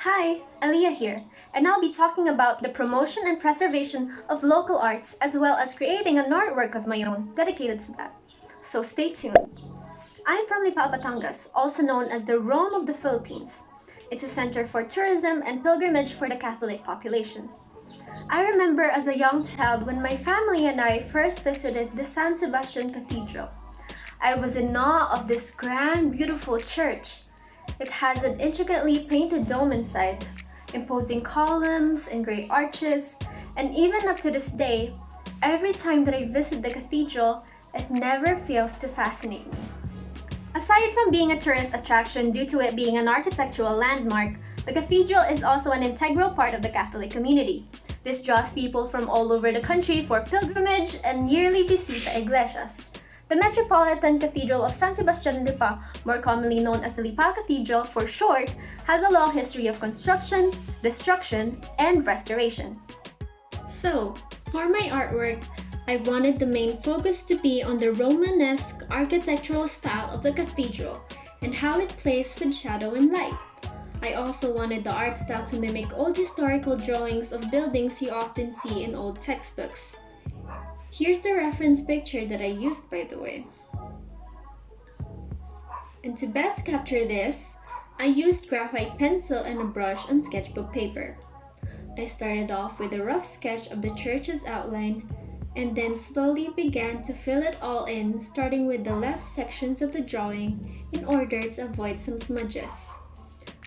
Hi, Aliyah here, and I'll be talking about the promotion and preservation of local arts as well as creating an artwork of my own dedicated to that. So stay tuned. I'm from Lipa, Batangas, also known as the Rome of the Philippines. It's a center for tourism and pilgrimage for the Catholic population. I remember as a young child when my family and I first visited the San Sebastian Cathedral. I was in awe of this grand, beautiful church. It has an intricately painted dome inside, imposing columns and great arches, and even up to this day, every time that I visit the cathedral, it never fails to fascinate me. Aside from being a tourist attraction due to it being an architectural landmark, the cathedral is also an integral part of the Catholic community. This draws people from all over the country for pilgrimage and yearly visita iglesias. The Metropolitan Cathedral of San Sebastian Lipa, more commonly known as the Lipa Cathedral for short, has a long history of construction, destruction, and restoration. So, for my artwork, I wanted the main focus to be on the Romanesque architectural style of the cathedral and how it plays with shadow and light. I also wanted the art style to mimic old historical drawings of buildings you often see in old textbooks. Here's the reference picture that I used, by the way. And to best capture this, I used graphite pencil and a brush on sketchbook paper. I started off with a rough sketch of the church's outline and then slowly began to fill it all in, starting with the left sections of the drawing in order to avoid some smudges.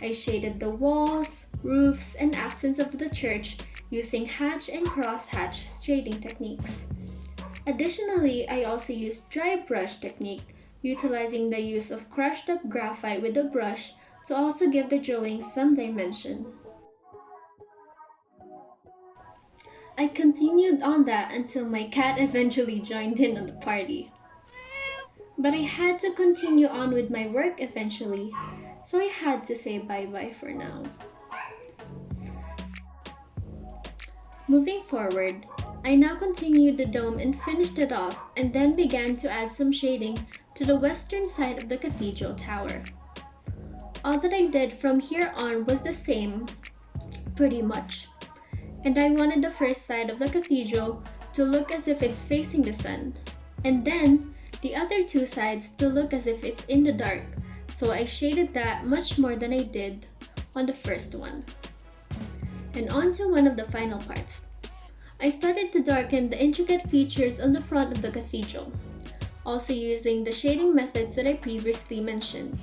I shaded the walls, roofs, and accents of the church using hatch and cross-hatch shading techniques. Additionally, I also used dry brush technique, utilizing the use of crushed up graphite with a brush to also give the drawing some dimension. I continued on that until my cat eventually joined in on the party. But I had to continue on with my work eventually, so I had to say bye-bye for now. Moving forward, I now continued the dome and finished it off and then began to add some shading to the western side of the cathedral tower. All that I did from here on was the same, pretty much. And I wanted the first side of the cathedral to look as if it's facing the sun, and then the other two sides to look as if it's in the dark, so I shaded that much more than I did on the first one. And on to one of the final parts. I started to darken the intricate features on the front of the cathedral, also using the shading methods that I previously mentioned.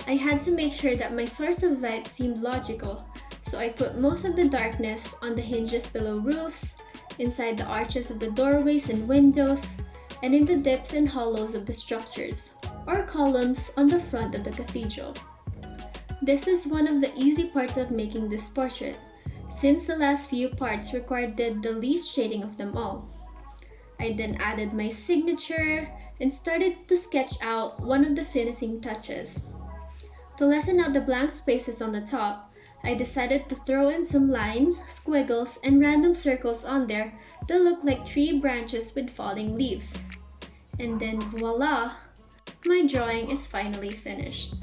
I had to make sure that my source of light seemed logical, so I put most of the darkness on the hinges below roofs, inside the arches of the doorways and windows, and in the dips and hollows of the structures, or columns on the front of the cathedral. This is one of the easy parts of making this portrait, since the last few parts required the least shading of them all. I then added my signature and started to sketch out one of the finishing touches. To lessen out the blank spaces on the top, I decided to throw in some lines, squiggles, and random circles on there that look like tree branches with falling leaves. And then voila! My drawing is finally finished.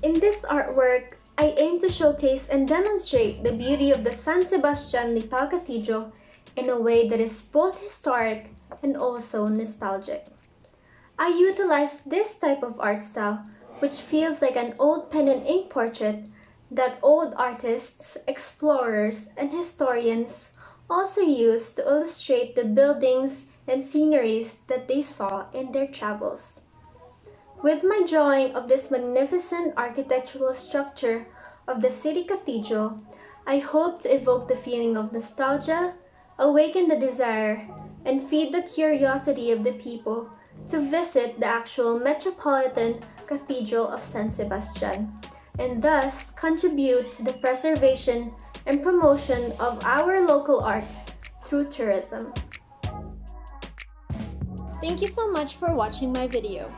In this artwork, I aim to showcase and demonstrate the beauty of the San Sebastian Lipa Cathedral in a way that is both historic and also nostalgic. I utilize this type of art style, which feels like an old pen and ink portrait that old artists, explorers, and historians also use to illustrate the buildings and sceneries that they saw in their travels. With my drawing of this magnificent architectural structure of the city cathedral, I hope to evoke the feeling of nostalgia, awaken the desire, and feed the curiosity of the people to visit the actual Metropolitan Cathedral of San Sebastian, and thus contribute to the preservation and promotion of our local arts through tourism. Thank you so much for watching my video.